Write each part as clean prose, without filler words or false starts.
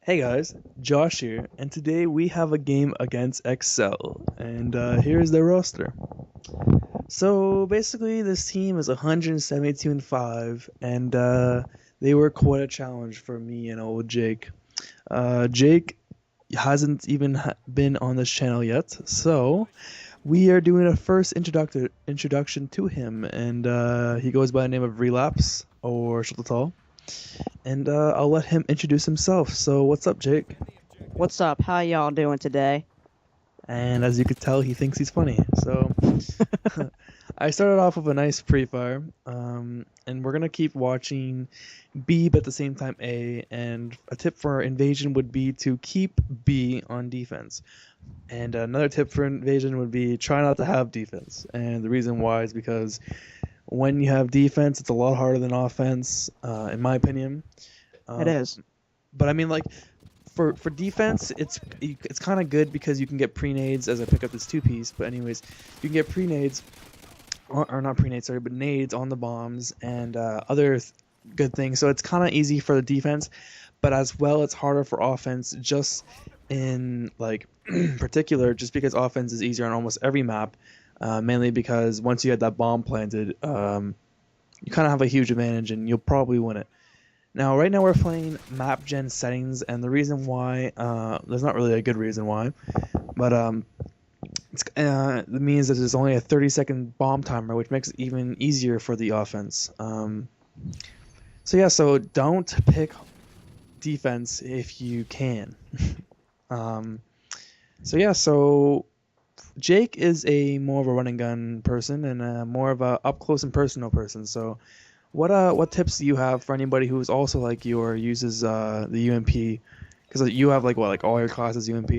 Hey guys, Josh here, and today we have a game against Excel, and here's their roster. So basically, this team is 172 and 5, and they were quite a challenge for me and old Jake. Jake hasn't even been on this channel yet, so we are doing a first introduction to him, and he goes by the name of Relapse or Shuttle, and I'll let him introduce himself. So what's up, Jake? What's up? How y'all doing today? And as you could tell, he thinks he's funny. So I started off with a nice pre-fire, and we're gonna keep watching B, but at the same time A. And a tip for invasion would be to keep B on defense. And another tip for invasion would be try not to have defense. And the reason why is because when you have defense, it's a lot harder than offense, in my opinion. It Um, is. but I mean, like for defense, it's kind of good because you can get pre-nades as I pick up this two-piece. But anyways, you can get pre-nades, or not pre-nades, sorry, but nades on the bombs and other good things. So it's kind of easy for the defense, but as well, it's harder for offense. Just in like particular, just because offense is easier on almost every map, mainly because once you get that bomb planted, you kind of have a huge advantage, and you'll probably win it. Now, right now we're playing map gen settings, and the reason why, there's not really a good reason why, but it means that there's only a 30-second bomb timer, which makes it even easier for the offense. So yeah, so don't pick defense if you can. um, so yeah, so Jake is a more of a run and gun person and more of a up close and personal person. So what tips do you have for anybody who is also like you or uses the UMP? Because you have like what, like all your classes UMP?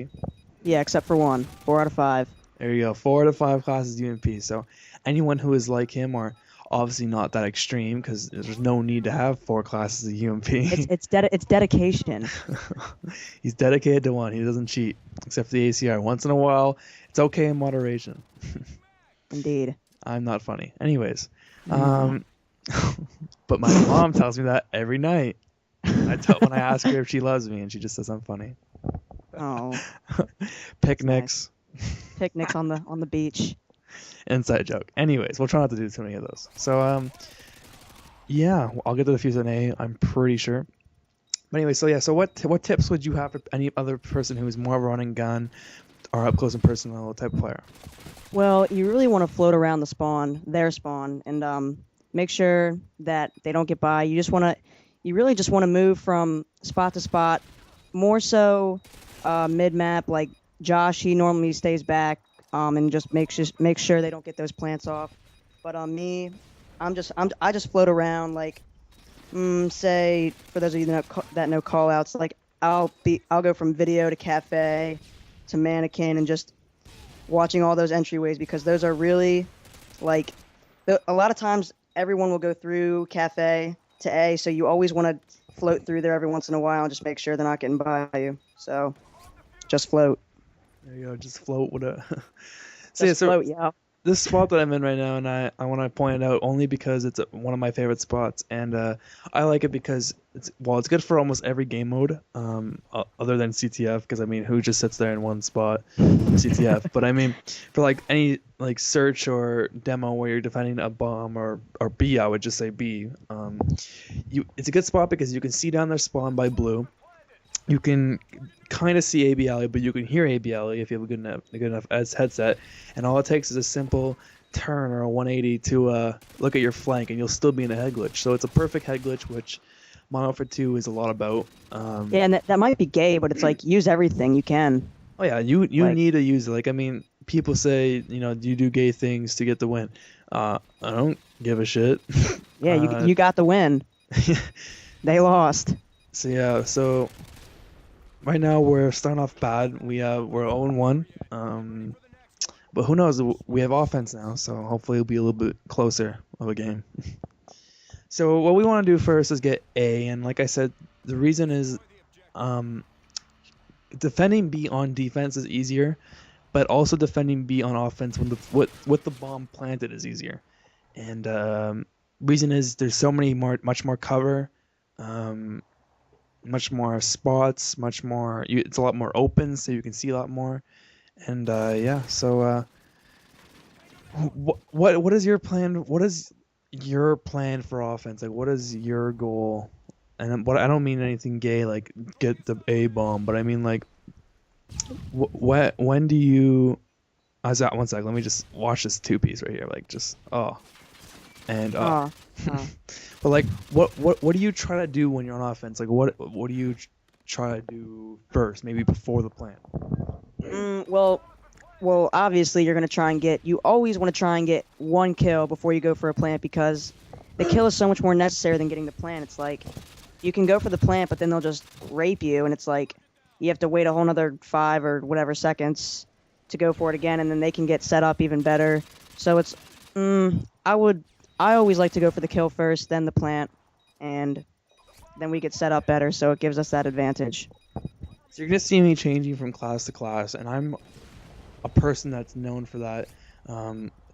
Yeah, except for one. 4 out of 5. There you go, 4 to 5 classes UMP. So anyone who is like him, or obviously not that extreme, because there's no need to have 4 classes of It's UMP. it's it's dedication. He's dedicated to one. He doesn't cheat, except for the ACR. Once in a while, it's okay in moderation. Indeed. I'm not funny. Anyways, No. um, but my mom tells me that every night. When I ask her if she loves me, and she just says I'm funny. Oh, that's nice. Picnics, Picnics on the beach. inside joke. Anyways, we'll try not to do too many of those. So yeah, I'll get to the Fuse A. I'm pretty sure. But anyway, so yeah, so what tips would you have for any other person who is more of a running gun or up close and personal type of player? Well, you really want to float around the spawn, their spawn, and make sure that they don't get by. You really just want to move from spot to spot, more so mid map. Like Josh, he normally stays back, and just make sure they don't get those plants off. But me, I just float around like say for those of you that know call outs, like I'll go from video to cafe to mannequin and just watching all those entryways because those are really like a lot of times everyone will go through cafe to A, so you always want to float through there every once in a while and just make sure they're not getting by you. So just float. There you go, just float with a. So yeah, Just so float, yeah. this spot that I'm in right now, and I want to point it out only because it's one of my favorite spots, and I like it because it's good for almost every game mode, other than CTF, because I mean, who just sits there in one spot for CTF? But I mean, for like any like search or demo where you're defending a bomb or B, I would just say B. It's a good spot because you can see down their spawn by blue. You can kind of see AB Alley, but you can hear AB Alley if you have a good enough headset. And all it takes is a simple turn or a 180 to look at your flank, and you'll still be in a head glitch. So it's a perfect head glitch, which Mono for 2 is a lot about. Yeah, and that might be gay, but it's like use everything you can. Oh yeah, you Like need to use it. Like I mean, people say do you do gay things to get the win? I don't give a shit. yeah, you uh, you got the win. They lost. so yeah, so right now we're starting off bad. We're 0-1. But who knows? We have offense now, so hopefully it'll be a little bit closer of a game. So what we want to do first is get A, and like I said, the reason is um, defending B on defense is easier, but also defending B on offense when with the bomb planted is easier. And reason is there's so much more cover. Um, much more spots, much more. It's a lot more open, so you can see a lot more. And yeah, so what is your plan? What is your plan for offense? Like, what is your goal? And what I don't mean anything gay, like get the A bomb, but I mean like, when do you? I was at one sec. Let me just watch this two piece right here. Like just and Oh, oh. But like, what do you try to do when you're on offense? Like, what do you try to do first? Maybe before the plan. Well, obviously you're gonna try and get. You always want to try and get one kill before you go for a plant because the kill is so much more necessary than getting the plant. It's like you can go for the plant, but then they'll just rape you, and it's like you have to wait a whole another 5 or whatever seconds to go for it again, and then they can get set up even better. So it's I always like to go for the kill first, then the plant, and then we get set up better, so it gives us that advantage. So you're gonna see me changing from class to class, and I'm a person that's known for that.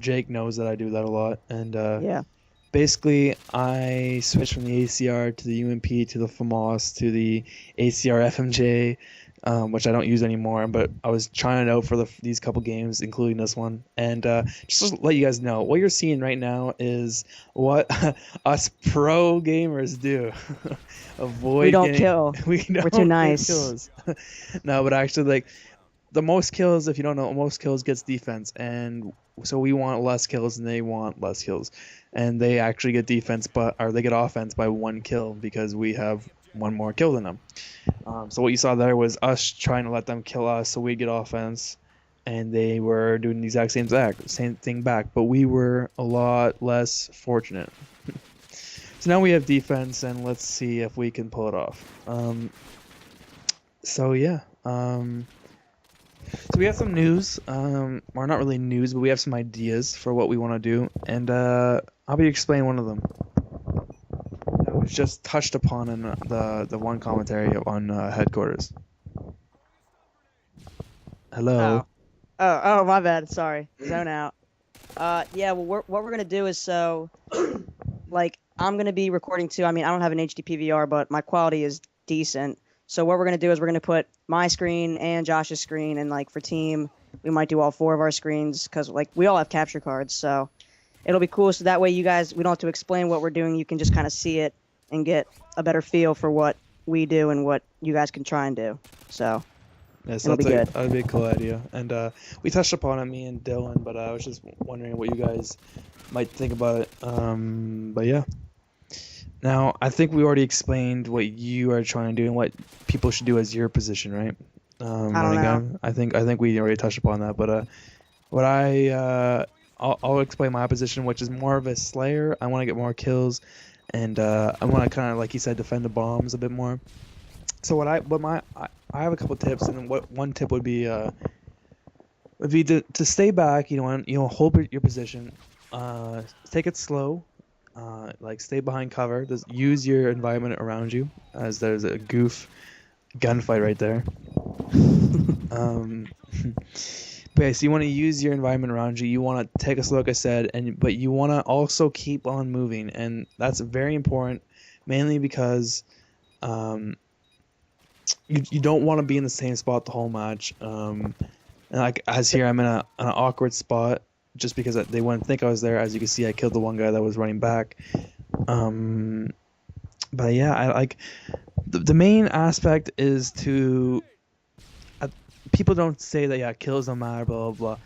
Jake knows that I do that a lot, and Yeah. basically I switched from the ACR to the UMP to the FAMAS to the ACR FMJ, which I don't use anymore, but I was trying it out for these couple games, including this one. And just to let you guys know, what you're seeing right now is what us pro gamers do. Avoid We don't getting, kill. we don't We're too get nice. kills. No, but actually, like, the most kills, if you don't know, most kills gets defense, and so we want less kills and they want less kills, and they actually get defense, or they get offense by 1 kill because we have 1 more kill than them. So what you saw there was us trying to let them kill us so we get offense, and they were doing the exact same thing back, but we were a lot less fortunate. So now we have defense, and let's see if we can pull it off. So yeah. So we have some news, or not really news, but we have some ideas for what we want to do, and I'll be explaining one of them. It was just touched upon in the one commentary on headquarters. Hello. Oh, my bad. Sorry. Zone out. Yeah, well, what we're going to do is like, I'm going to be recording too. I mean, I don't have an HD PVR, but my quality is decent. So what we're going to do is we're going to put my screen and Josh's screen, and, like, for team, we might do all 4 of our screens because, like, we all have capture cards, so it'll be cool. So that way you guys, we don't have to explain what we're doing. You can just kind of see it and get a better feel for what we do and what you guys can try and do. So Yeah, so it'll be good. that'd be a cool idea. And we touched upon it, me and Dylan, but I was just wondering what you guys might think about it. But yeah. Now, I think we already explained what you are trying to do and what people should do as your position, right? I don't know. I think we already touched upon that, but what I'll explain my position, which is more of a slayer. I want to get more kills, and I want to kind of, like you said, defend the bombs a bit more. So I have a couple tips, and what one tip would be to stay back. Hold your position, take it slow. Like, stay behind cover. Just use your environment around you, as there's a goof gunfight right there. But yeah, so you want to use your environment around you. You want to take a slow, like I said, but you want to also keep on moving, and that's very important, mainly because you don't want to be in the same spot the whole match. And like, as here, I'm in an awkward spot, just because they wouldn't think I was there. As you can see, I killed the one guy that was running back. But yeah, I like the main aspect is to people don't say that kills don't matter, blah blah blah,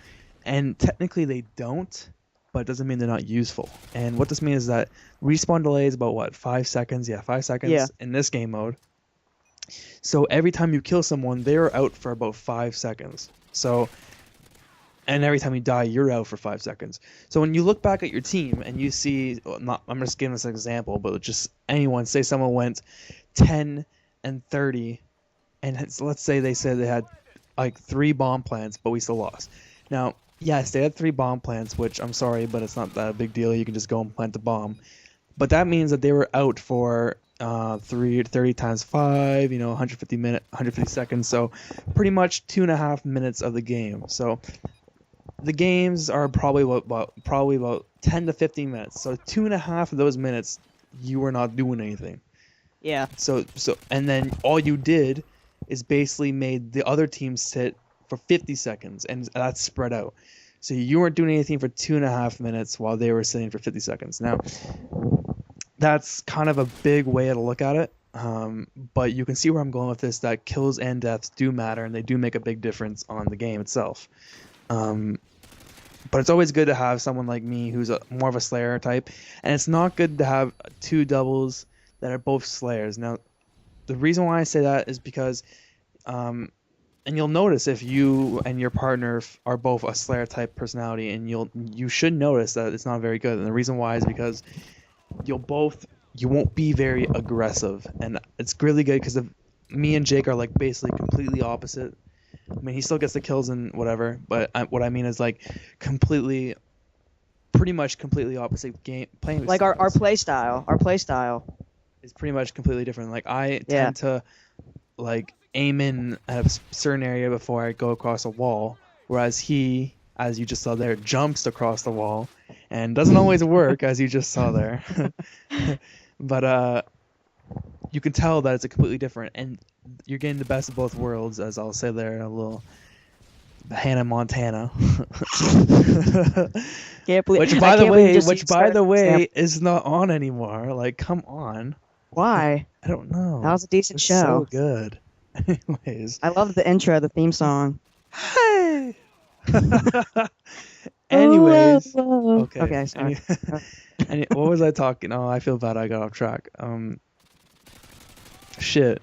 and technically they don't, but it doesn't mean they're not useful. And what this means is that respawn delay is about 5 seconds. 5 seconds in this game mode. So every time you kill someone, they're out for about 5 seconds. And every time you die, you're out for 5 seconds. So when you look back at your team and you see, I'm just giving this an example, but just anyone, say someone went 10 and 30, and let's say they said they had like 3 bomb plants, but we still lost. Now, yes, they had 3 bomb plants, which I'm sorry, but it's not that big deal. You can just go and plant the bomb. But that means that they were out for 30 times 5, 150 seconds. So pretty much 2.5 minutes of the game. So the games are probably about 10 to 15 minutes. So 2.5 of those minutes, you were not doing anything. Yeah. So and then all you did is basically made the other team sit for 50 seconds, and that's spread out. So you weren't doing anything for 2.5 minutes while they were sitting for 50 seconds. Now, that's kind of a big way to look at it. But you can see where I'm going with this, that kills and deaths do matter, and they do make a big difference on the game itself. But it's always good to have someone like me who's more of a Slayer type, and it's not good to have two doubles that are both Slayers. Now, the reason why I say that is because, and you'll notice if you and your partner are both a Slayer type personality, and you should notice that it's not very good. And the reason why is because you won't be very aggressive, and it's really good because me and Jake are like basically completely opposite. I mean, he still gets the kills and whatever, but what I mean is like pretty much completely opposite game playing. Like our playstyle is pretty much completely different. Like I tend to like aim in at a certain area before I go across a wall, whereas he, as you just saw there, jumps across the wall and doesn't always work, as you just saw there. But you can tell that it's a completely different, and you're getting the best of both worlds, as I'll say there, a little Hannah Montana. Can't believe, which by the way is not on anymore. Like, come on. Why? I don't know. That was a decent It's show. So good. Anyways. I love the intro, the theme song. Hey. Anyways. Okay. Okay, sorry. What was I talking? Oh, I feel bad. I got off track. Shit.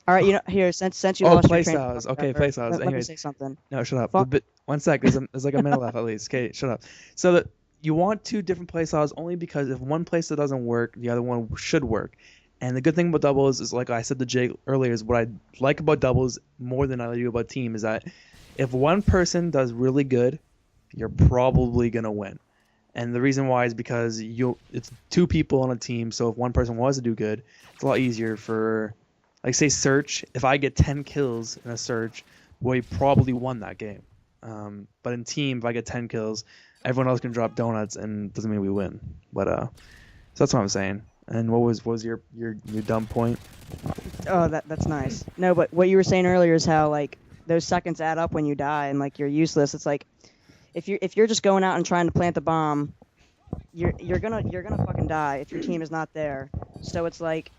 All right, here, since you lost your train of Playstyles. thought, Okay, Playstyles. Let me Anyways. say something. No, shut up. Fuck. But 1 sec. There's like a minute left at least. Okay, shut up. So that you want two different playstyles only because if one playstyle doesn't work, the other one should work. And the good thing about doubles is, like I said to Jake earlier, is what I like about doubles more than I do about team is that if one person does really good, you're probably gonna win. And the reason why is because it's two people on a team, so if one person was to do good, it's a lot easier for, like, say search. If I get 10 kills in a search, we probably won that game. But in team, if I get 10 kills, everyone else can drop donuts, and it doesn't mean we win. But so that's what I'm saying. And what was your dumb point? Oh, that's nice. No, but what you were saying earlier is how, like, those seconds add up when you die, and like you're useless. It's like if you're just going out and trying to plant the bomb, you're gonna fucking die if your team is not there. So it's like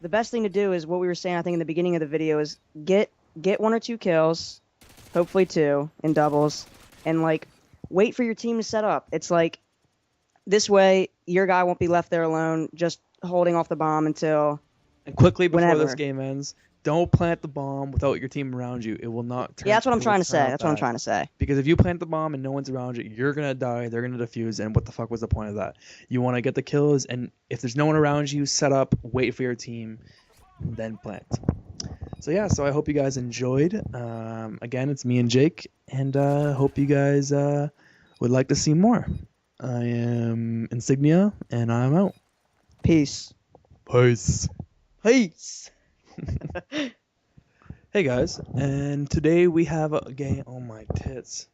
the best thing to do is what we were saying, I think, in the beginning of the video, is get 1 or 2 kills, hopefully 2 in doubles, and like wait for your team to set up. It's like this way your guy won't be left there alone just holding off the bomb until. And quickly before whenever. this game ends, don't plant the bomb without your team around you. It will not turn. Yeah, that's what I'm trying to say. out That's what I'm bad. trying to say. Because if you plant the bomb and no one's around you, you're gonna die. They're gonna defuse, and what the fuck was the point of that? You want to get the kills, and if there's no one around you, set up, wait for your team, then plant. So yeah, so I hope you guys enjoyed. Again, it's me and Jake, and hope you guys would like to see more. I am Insignia, and I'm out. Peace. Peace. Peace. Hey guys, and today we have a game. Oh my tits.